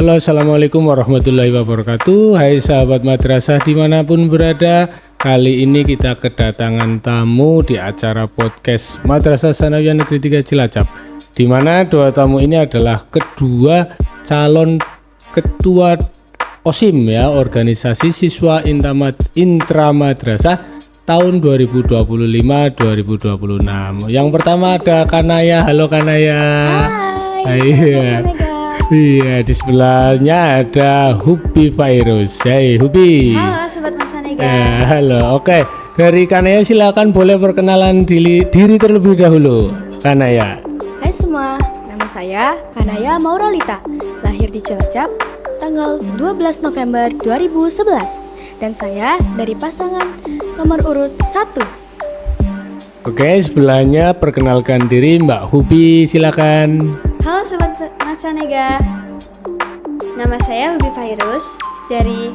Halo, assalamualaikum warahmatullahi wabarakatuh. Hai sahabat madrasah dimanapun berada. Kali ini kita kedatangan tamu di acara podcast Madrasah Tsanawiyah Negeri 3 Cilacap, di mana dua tamu ini adalah kedua calon ketua OSIM ya, organisasi siswa intramadrasah tahun 2025-2026. Yang pertama ada Kanaya. Halo Kanaya. Hai. Iya, di sebelahnya ada Hubi Virus. Hai Hubi. Halo Sobat Masanega. Halo, oke. Dari Kanaya silakan boleh perkenalan diri terlebih dahulu. Kanaya. Hai semua, nama saya Kanaya Mauralita. Lahir di Cilacap tanggal 12 November 2011. Dan saya dari pasangan nomor urut 1. Oke, sebelahnya perkenalkan diri Mbak Hubi, silakan. Halo Sobat Masanega. Nama saya Hubi Virus dari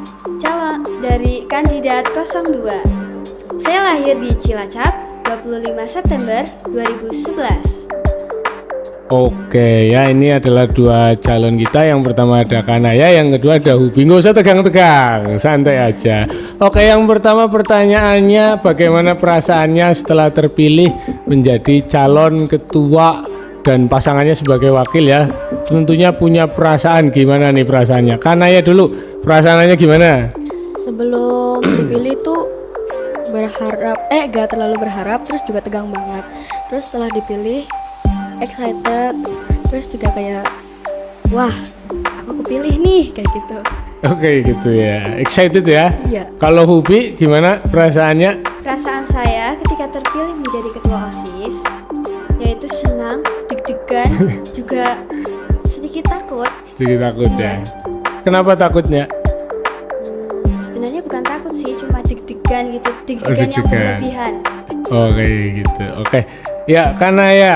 kandidat 02. Saya lahir di Cilacap 25 September 2011. Oke ya, ini adalah dua calon kita. Yang pertama ada Kanaya, yang kedua ada Hubi. Nggak usah tegang-tegang, santai aja. Oke, yang pertama pertanyaannya, bagaimana perasaannya setelah terpilih menjadi calon ketua dan pasangannya sebagai wakil ya? Tentunya punya perasaan. Gimana nih perasaannya? Kanaya dulu, perasaannya gimana? Sebelum dipilih tuh gak terlalu berharap, terus juga tegang banget. Terus setelah dipilih excited, terus juga kayak wah, aku kepilih nih, kayak gitu. Oke gitu ya, excited ya. Iya. Kalau Hubi gimana perasaannya? Perasaan saya ketika terpilih menjadi ketua OSIS yaitu senang, deg-degan, juga sedikit takut. Sedikit takut ya. Kenapa takutnya? Sebenarnya bukan takut sih, cuma deg-degan gitu, deg-degan yang deg-degan. berlebihan. Oke gitu. Oke. Ya, karena ya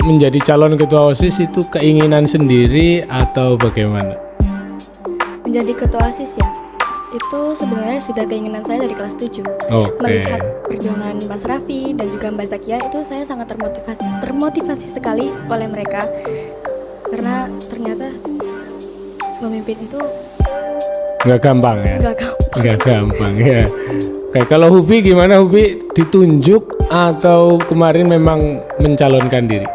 menjadi calon ketua OSIS itu keinginan sendiri atau bagaimana? Menjadi ketua OSIS ya, itu sebenarnya sudah keinginan saya dari kelas 7. Oke. Melihat perjuangan Mas Raffi dan juga Mbak Zakia, itu saya sangat termotivasi sekali oleh mereka. Karena ternyata memimpin itu Nggak gampang ya? Nggak gampang ya. Oke, kalau Hubi gimana Hubi? Ditunjuk atau kemarin memang mencalonkan diri?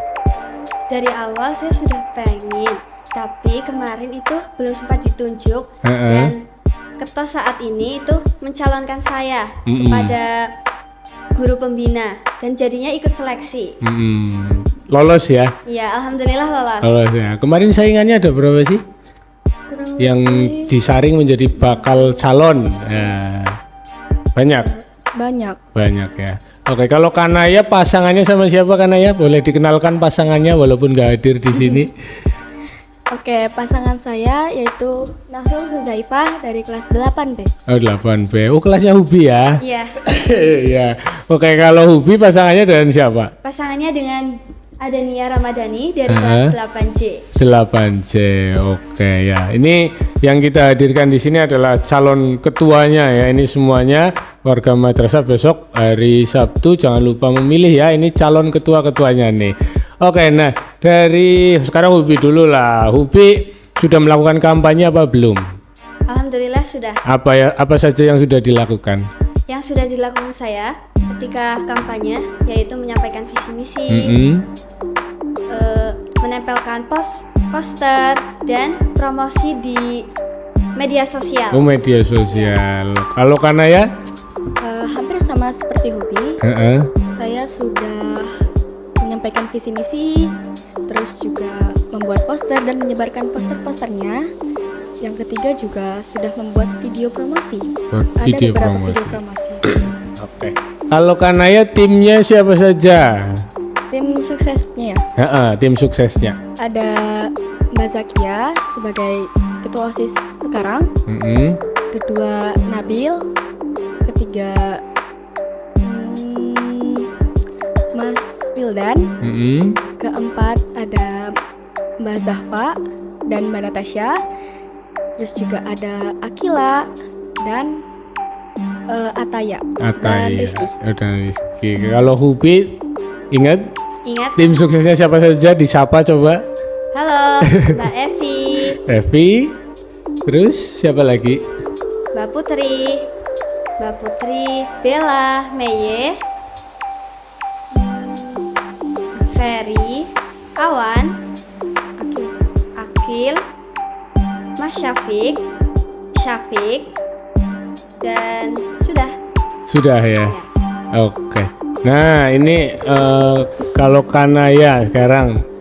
dari awal saya sudah pengen, tapi kemarin itu belum sempat ditunjuk. Dan ketua saat ini itu mencalonkan saya kepada guru pembina dan jadinya ikut seleksi. Lolos ya? Iya, alhamdulillah lolos. Lolos ya. Kemarin saingannya ada berapa sih? Kurang Yang disaring menjadi bakal calon ya, banyak ya. Oke, kalau Kanaya pasangannya sama siapa Kanaya? Boleh dikenalkan pasangannya walaupun nggak hadir di sini. Oke, pasangan saya yaitu Nahrul Huzaifah dari kelas 8B. Oh 8B, oh kelasnya Hubi ya? Iya. Iya. Oke, kalau Hubi pasangannya dengan siapa? Pasangannya dengan Adania Ramadhani dari kelas 8C. 8C, oke ya. Ini yang kita hadirkan di sini adalah calon ketuanya ya. Ini semuanya warga madrasah besok hari Sabtu jangan lupa memilih ya. Ini calon ketua-ketuanya nih. Oke, nah dari sekarang Hubi dulu lah. Hubi sudah melakukan kampanye apa belum? Alhamdulillah sudah. Apa saja yang sudah dilakukan? Yang sudah dilakukan saya ketika kampanye yaitu menyampaikan visi misi, menempelkan poster dan promosi di media sosial. Oh, media sosial. Kalau Kanaya? Hampir sama seperti Hubi. Saya sudah menyampaikan visi misi, terus juga membuat poster dan menyebarkan posternya. Yang ketiga juga sudah membuat video promosi. Video Ada beberapa promosi. video promosi. Oke. Kalau Kanaya timnya siapa saja? Tim suksesnya ya, Tim suksesnya. ada Mbak Zakia sebagai ketua OSIS sekarang, kedua Nabil, ketiga Mas Wildan, keempat ada Mbak Zahfa dan Mbak Natasha, terus juga ada Akila dan Ataya dan Rizky. Kalau Hubi ingat Ingat, tim suksesnya siapa saja, disapa coba. Halo, Mbak Evi, Evi. Terus siapa lagi? Mbak Putri, Bella, Meye, Ferry, Awan, Akil, Mas Syafiq, dan sudah. Sudah ya. Ya. Oke. Nah, ini kalau Kanaya sekarang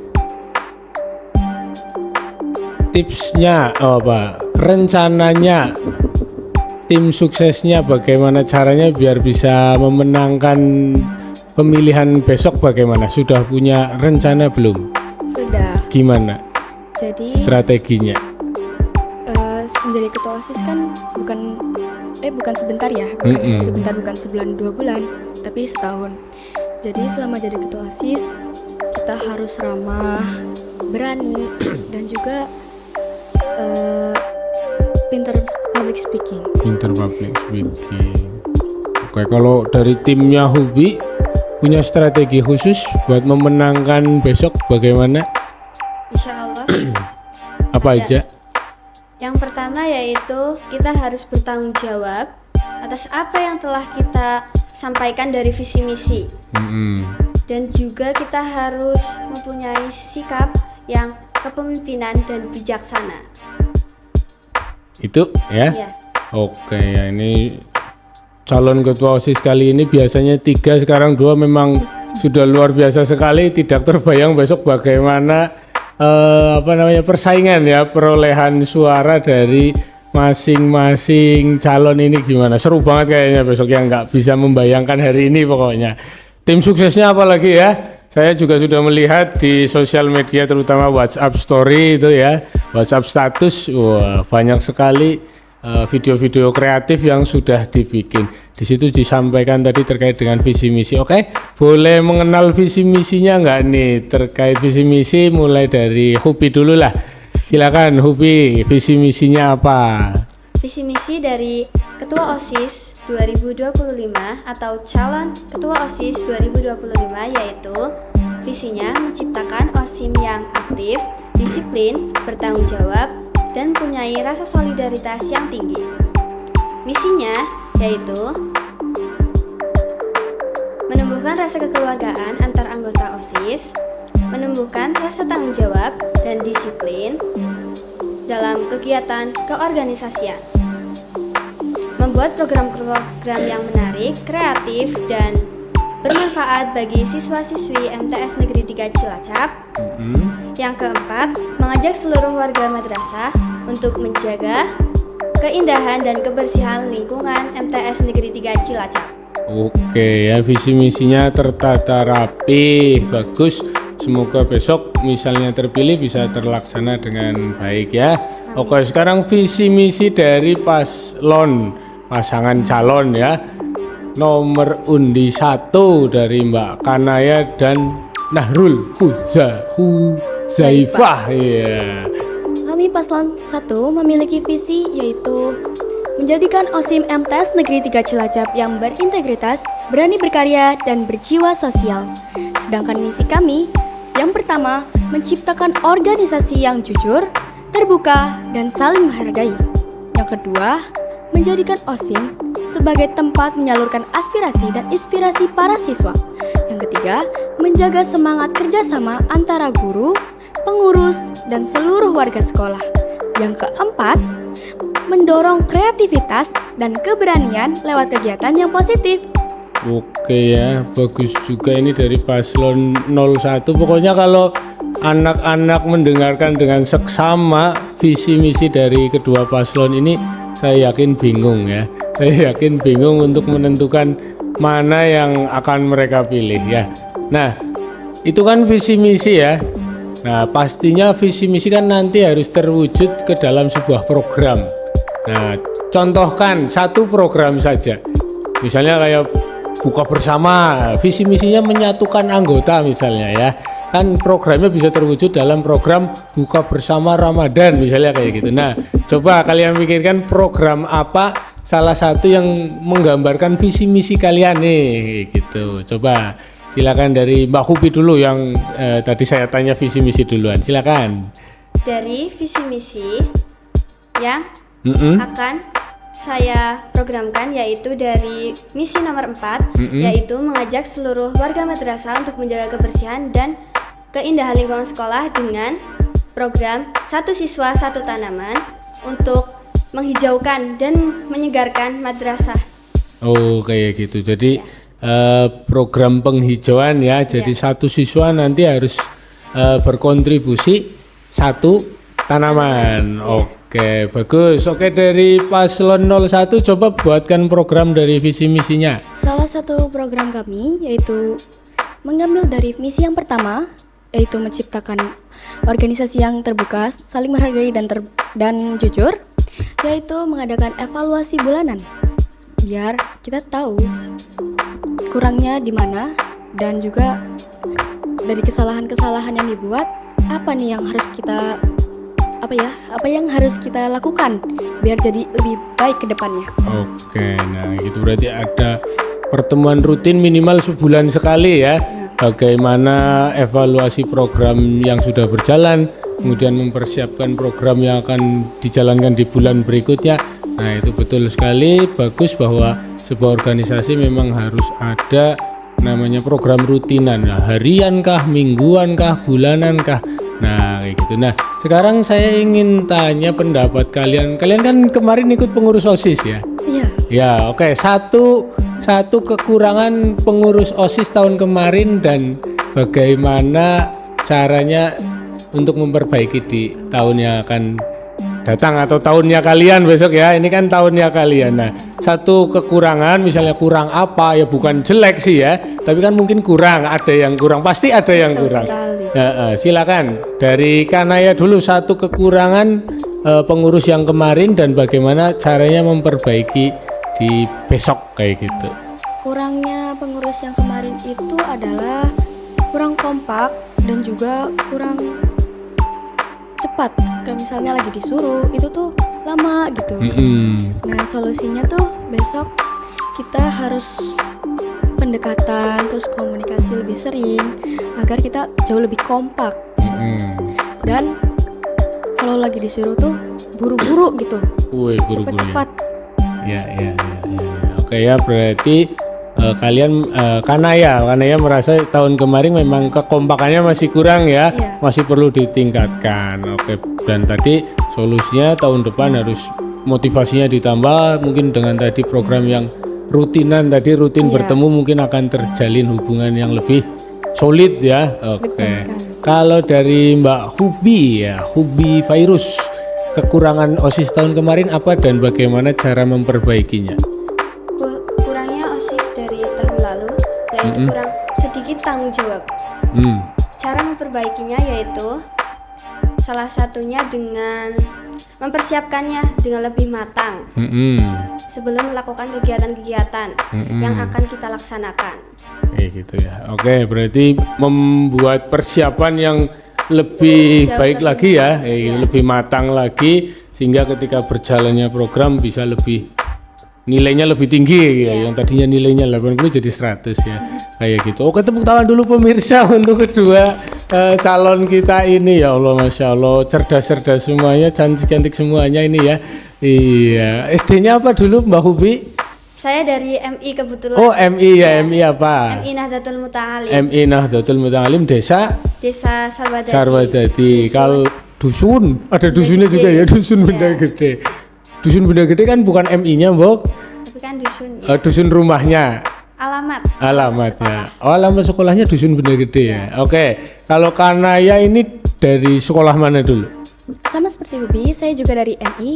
tipsnya apa? Rencananya tim suksesnya bagaimana caranya biar bisa memenangkan pemilihan besok bagaimana? Sudah punya rencana belum? Sudah. Gimana Jadi strateginya? menjadi ketua OSIS kan bukan sebentar ya, bukan sebulan 2 bulan, tapi setahun. Jadi selama jadi ketua OSIS kita harus ramah, berani, dan juga pintar public speaking. Pinter public speaking. Oke, kalau dari timnya Hubi punya strategi khusus buat memenangkan besok bagaimana? Insya Allah. Apa Ada. aja? Yang pertama yaitu kita harus bertanggung jawab atas apa yang telah kita sampaikan dari visi misi. Dan juga kita harus mempunyai sikap yang kepemimpinan dan bijaksana. Itu ya? Ya. Oke ya, ini calon ketua OSIS kali ini biasanya 3, sekarang 2, memang sudah luar biasa sekali. Tidak terbayang besok bagaimana persaingan ya, perolehan suara dari masing-masing calon ini gimana. Seru banget kayaknya besok, yang nggak bisa membayangkan hari ini pokoknya. Tim suksesnya apalagi ya, saya juga sudah melihat di sosial media terutama WhatsApp story itu ya, WhatsApp status, wah banyak sekali video-video kreatif yang sudah dibikin. Di situ disampaikan tadi terkait dengan visi misi. Oke, boleh mengenal visi misinya nggak nih? Terkait visi misi mulai dari Hubi dulu lah. Silakan Hubi, visi misinya apa? Visi misi dari Ketua OSIS 2025 atau calon Ketua OSIS 2025 yaitu visinya menciptakan OSIM yang aktif, disiplin, bertanggung jawab, dan punyai rasa solidaritas yang tinggi. Misinya yaitu menumbuhkan rasa kekeluargaan antar anggota OSIS, menumbuhkan rasa tanggung jawab dan disiplin dalam kegiatan keorganisasian, membuat program-program yang menarik, kreatif, dan bermanfaat bagi siswa-siswi MTS Negeri 3 Cilacap. Yang keempat, mengajak seluruh warga madrasah untuk menjaga keindahan dan kebersihan lingkungan MTS Negeri 3 Cilacap. Oke ya, visi misinya tertata rapi, bagus. Semoga besok misalnya terpilih bisa terlaksana dengan baik ya. Oke, sekarang visi misi dari pasangan calon ya. Nomor undi 1 dari Mbak Kanaya dan Nahrul Huzaifah ya. Kami paslon 1 memiliki visi yaitu menjadikan OSIM MTS Negeri 3 Cilacap yang berintegritas, berani berkarya, dan berjiwa sosial. Sedangkan misi kami, yang pertama, menciptakan organisasi yang jujur, terbuka, dan saling menghargai. Yang kedua, menjadikan OSIM sebagai tempat menyalurkan aspirasi dan inspirasi para siswa. Yang ketiga, menjaga semangat kerjasama antara guru, pengurus, dan seluruh warga sekolah. Yang keempat, mendorong kreativitas dan keberanian lewat kegiatan yang positif. Oke ya, bagus juga ini dari paslon 01. Pokoknya kalau anak-anak mendengarkan dengan seksama visi misi dari kedua paslon ini, saya yakin bingung ya. Saya yakin bingung untuk menentukan mana yang akan mereka pilih ya. Nah, itu kan visi misi ya. Nah, pastinya visi misi kan nanti harus terwujud ke dalam sebuah program. Nah, contohkan satu program saja. Misalnya kayak buka bersama, visi misinya menyatukan anggota misalnya ya. Kan programnya bisa terwujud dalam program buka bersama Ramadan misalnya kayak gitu. Nah, coba kalian pikirkan program apa salah satu yang menggambarkan visi misi kalian nih gitu. Coba silakan dari Mbak Hubi dulu yang tadi saya tanya visi misi duluan. Silakan. Dari visi misi yang akan saya programkan yaitu dari misi nomor 4 yaitu mengajak seluruh warga madrasah untuk menjaga kebersihan dan keindahan lingkungan sekolah dengan program satu siswa satu tanaman untuk menghijaukan dan menyegarkan madrasah. Oh kayak gitu. Jadi program penghijauan ya. Jadi satu siswa nanti harus berkontribusi satu tanaman. Oke bagus. Oke dari paslon 01 coba buatkan program dari visi misinya. Salah satu program kami yaitu mengambil dari misi yang pertama yaitu menciptakan organisasi yang terbuka, saling menghargai dan jujur, yaitu mengadakan evaluasi bulanan biar kita tahu kurangnya di mana dan juga dari kesalahan-kesalahan yang dibuat apa nih yang harus kita apa yang harus kita lakukan biar jadi lebih baik ke depannya. Oke, nah itu berarti ada pertemuan rutin minimal sebulan sekali ya. Bagaimana evaluasi program yang sudah berjalan, kemudian mempersiapkan program yang akan dijalankan di bulan berikutnya. Nah itu betul sekali, bagus bahwa sebuah organisasi memang harus ada namanya program rutinan, nah, harian kah, mingguan kah, bulanan kah. Nah kayak gitu. Nah sekarang saya ingin tanya pendapat kalian. Kalian kan kemarin ikut pengurus OSIS ya? Iya. Ya oke. Satu kekurangan pengurus OSIS tahun kemarin dan bagaimana caranya untuk memperbaiki di tahun yang akan datang atau tahunnya kalian besok ya. Ini kan tahunnya kalian. Nah, satu kekurangan misalnya kurang apa ya, bukan jelek sih ya, tapi kan mungkin kurang, ada yang kurang, pasti ada yang kurang. Ya, silakan dari Kanaya dulu satu kekurangan pengurus yang kemarin dan bagaimana caranya memperbaiki di besok kayak gitu. Kurangnya pengurus yang kemarin itu adalah kurang kompak dan juga kurang cepat. Kayak misalnya lagi disuruh itu tuh lama gitu. Nah solusinya tuh besok kita harus pendekatan terus komunikasi lebih sering agar kita jauh lebih kompak. Dan kalau lagi disuruh tuh buru-buru gitu. Cepat-cepat. Ya. Oke ya, berarti kalian Kanaya merasa tahun kemarin memang kekompakannya masih kurang ya, masih perlu ditingkatkan. Oke, dan tadi solusinya tahun depan harus motivasinya ditambah, mungkin dengan tadi program yang rutinan tadi rutin bertemu mungkin akan terjalin hubungan yang lebih solid ya. Oke. Kalau dari Mbak Hubi ya, Hubi Virus, kekurangan OSIS tahun kemarin apa dan bagaimana cara memperbaikinya? Kurangnya OSIS dari tahun lalu yaitu kurang sedikit tanggung jawab. Cara memperbaikinya yaitu salah satunya dengan mempersiapkannya dengan lebih matang sebelum melakukan kegiatan-kegiatan yang akan kita laksanakan. Gitu ya. Oke, berarti membuat persiapan yang lebih baik lagi ya, lebih matang lagi sehingga ketika berjalannya program bisa lebih nilainya lebih tinggi ya. Yang tadinya nilainya 80 jadi 100 ya. Kayak gitu. Oke, tepuk tangan dulu pemirsa untuk kedua calon kita ini. Ya Allah, Masya Allah, cerdas-cerdas semuanya, cantik-cantik semuanya ini ya. Iya. SD-nya apa dulu Mbak Hubi? Saya dari MI kebetulan. Oh, MI ya, MI apa? MI Nahdlatul Muta'alim. MI Nahdlatul Muta'alim Desa Sarwadadi. Kalau dusun, ada dusunnya juga ya, dusun Benda Gede. Dusun Benda Gede kan bukan MI-nya, Mbok. Tapi kan dusun. Dusun rumahnya. Alamatnya. Oh, alamat sekolahnya dusun Benda Gede ya. Oke. Kalau Kanaya ini dari sekolah mana dulu? Sama seperti Hubi, saya juga dari MI,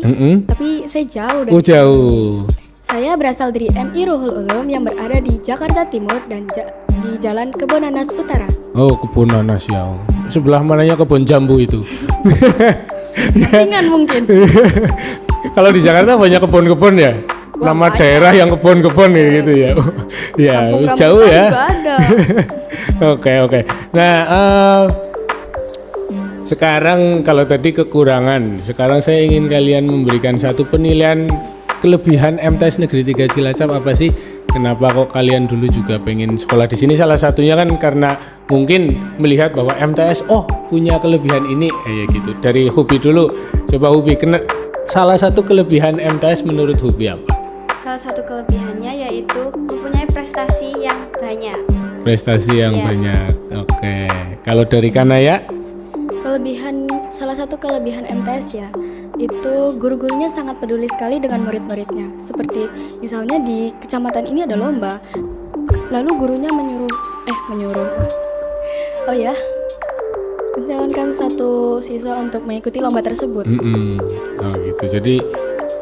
tapi saya jauh dari jauh. Saya berasal dari MI Ruhul Ulum yang berada di Jakarta Timur dan di Jalan Kebon Nanas Utara. Oh, Kebon Nanas ya. Sebelah mananya kebun jambu itu? Sampingan mungkin. Kalau di Jakarta banyak kebun-kebun ya? Wah, nama daerah yang kebun-kebun gitu ya. Ya, jauh ya. Oke. Nah, sekarang kalau tadi kekurangan, sekarang saya ingin kalian memberikan satu penilaian kelebihan MTS Negeri 3 Cilacap apa sih? Kenapa kok kalian dulu juga pengen sekolah di sini? Salah satunya kan karena mungkin melihat bahwa MTS punya kelebihan ini, ya gitu. Dari Hubi dulu, coba Hubi, salah satu kelebihan MTS menurut Hubi apa? Salah satu kelebihannya yaitu mempunyai prestasi yang banyak. Prestasi yang banyak. Oke. Kalau dari Kanaya? Salah satu kelebihan MTS ya, itu guru-gurunya sangat peduli sekali dengan murid-muridnya. Seperti misalnya di kecamatan ini ada lomba, lalu gurunya mencalonkan satu siswa untuk mengikuti lomba tersebut. Oh gitu. Jadi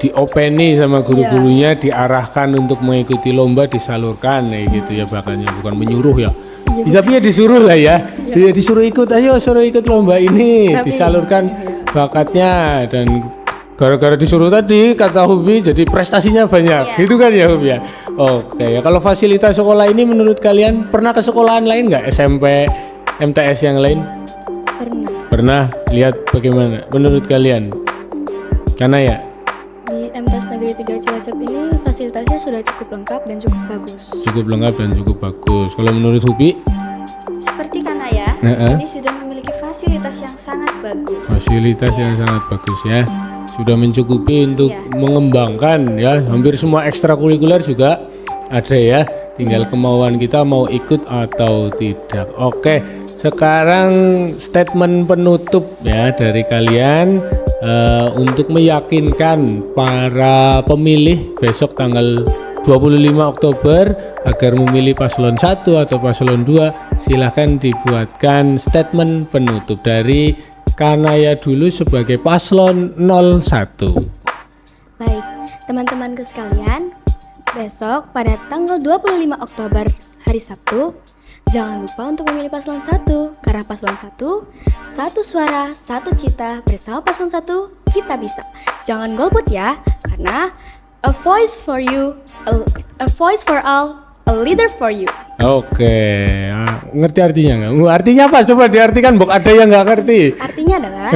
diopeni sama guru-gurunya, diarahkan untuk mengikuti lomba, disalurkan gitu ya, bakatnya bukan menyuruh ya. Tapi ya disuruh lah ya. Ya disuruh ikut, ayo suruh ikut lomba ini, disalurkan bakatnya, dan gara-gara disuruh tadi kata Hubi jadi prestasinya banyak. Gitu kan ya Hubi ya. Oke, ya kalau fasilitas sekolah ini menurut kalian pernah ke sekolahan lain nggak, SMP, MTS yang lain? Pernah. Lihat bagaimana menurut kalian? Karena ya di MTS Negeri 3 Cilacap ini fasilitasnya sudah cukup lengkap dan cukup bagus. Cukup lengkap dan cukup bagus. Kalau menurut Hubi? Seperti Kanaya, di sini sudah memiliki fasilitas yang sangat bagus. Fasilitas yang sangat bagus ya. Sudah mencukupi untuk mengembangkan ya. Hampir semua ekstrakurikuler juga ada ya. Tinggal kemauan kita mau ikut atau tidak. Oke, sekarang statement penutup ya dari kalian untuk meyakinkan para pemilih besok tanggal 25 Oktober agar memilih paslon 1 atau paslon 2. Silahkan dibuatkan statement penutup dari Kanaya dulu sebagai paslon 01. Baik, teman-temanku sekalian, besok pada tanggal 25 Oktober hari Sabtu, jangan lupa untuk memilih paslon 1, karena paslon 1, satu suara, satu cita, bersama paslon 1, kita bisa. Jangan golput ya, karena a voice for you, a voice for all, a leader for you. Oke, ngerti artinya nggak? Artinya apa? Coba diartikan, Bok. Ada yang nggak ngerti. Artinya adalah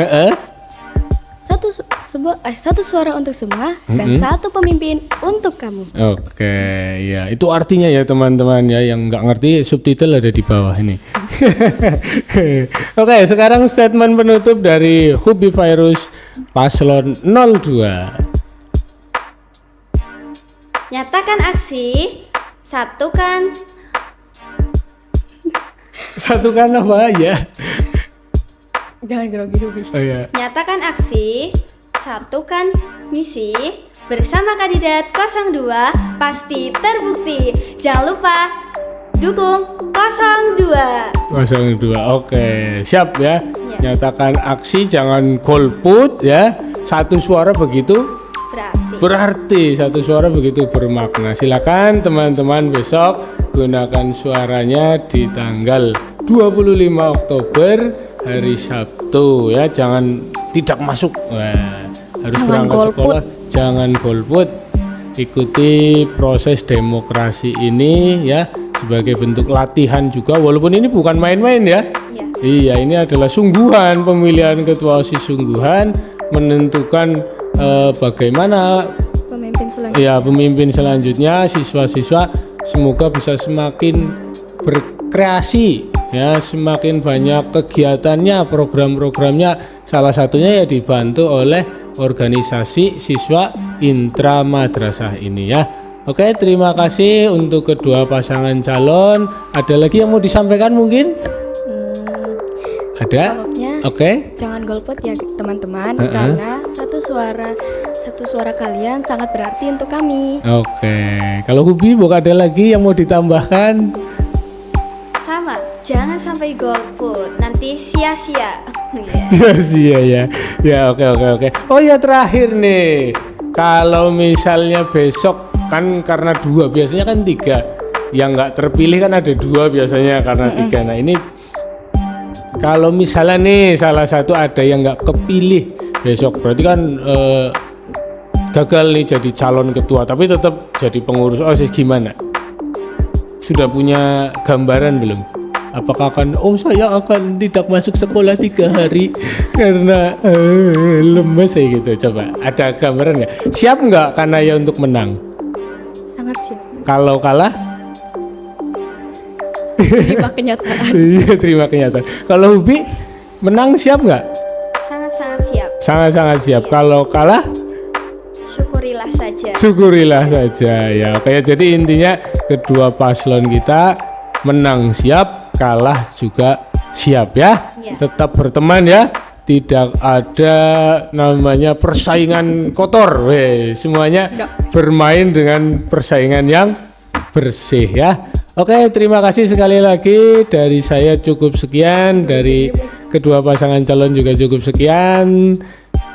satu suara untuk semua dan satu pemimpin untuk kamu. Oke, ya itu artinya ya teman-teman ya, yang nggak ngerti subtitle ada di bawah ini. Oke, sekarang statement penutup dari Hubi Virus paslon 02. Nyatakan aksi, satukan apa ya? Jangan grogi Hubi. Oh ya. Nyatakan aksi, satukan misi, bersama kandidat 02 pasti terbukti. Jangan lupa dukung 02. 02. Oke, siap ya. Nyatakan aksi, jangan golput ya. Satu suara begitu berarti satu suara begitu bermakna. Silakan teman-teman besok gunakan suaranya di tanggal 25 Oktober hari Sabtu ya. Jangan tidak masuk. Harus berangkat sekolah, jangan golput. Ikuti proses demokrasi ini ya, sebagai bentuk latihan juga, walaupun ini bukan main-main ya. Iya, ini adalah sungguhan, pemilihan ketua OSIS sungguhan, menentukan bagaimana pemimpin selanjutnya. Siswa-siswa semoga bisa semakin berkreasi ya, semakin banyak kegiatannya, program-programnya. Salah satunya ya dibantu oleh organisasi siswa intra madrasah ini ya. Oke, terima kasih untuk kedua pasangan calon. Ada lagi yang mau disampaikan mungkin? Ada? Oke. Jangan golput ya teman-teman, karena satu suara kalian sangat berarti untuk kami. Oke. Kalau Hubi, bukan ada lagi yang mau ditambahkan? Sama, jangan sampai golput, nanti sia-sia. Sia-sia ya. Ya, oke. Oh ya, terakhir nih. Kalau misalnya besok kan karena 2, biasanya kan 3. Yang nggak terpilih kan ada 2 biasanya karena 3. Nah ini kalau misalnya nih salah satu ada yang nggak kepilih besok, berarti kan gagal nih jadi calon ketua, tapi tetap jadi pengurus OSIS, gimana? Sudah punya gambaran belum? Apakah akan saya akan tidak masuk sekolah 3 hari karena lemes ya gitu. Coba ada gambaran nggak? Siap nggak Kanaya untuk menang? Sangat siap. Kalau kalah? Terima kenyataan. Iya, terima kenyataan. Kalau Hubi menang siap nggak? Sangat-sangat siap. Sangat-sangat siap. Kalau kalah? Syukurilah saja. Syukurilah saja ya. Oke, jadi intinya kedua paslon kita menang siap, kalah juga siap ya. Ya. Tetap berteman ya. Tidak ada namanya persaingan kotor. Semuanya bermain dengan persaingan yang bersih ya. Oke, terima kasih sekali lagi dari saya cukup sekian, dari kedua pasangan calon juga cukup sekian.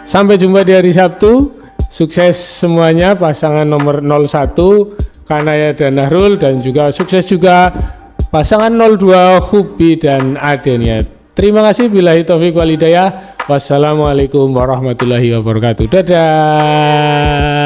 Sampai jumpa di hari Sabtu. Sukses semuanya pasangan nomor 01 Kanaya dan Nahrul, dan juga sukses juga pasangan 02 Hubi dan Adenia. Terima kasih, billahi taufiq wal hidayah. Wassalamualaikum warahmatullahi wabarakatuh. Dadah.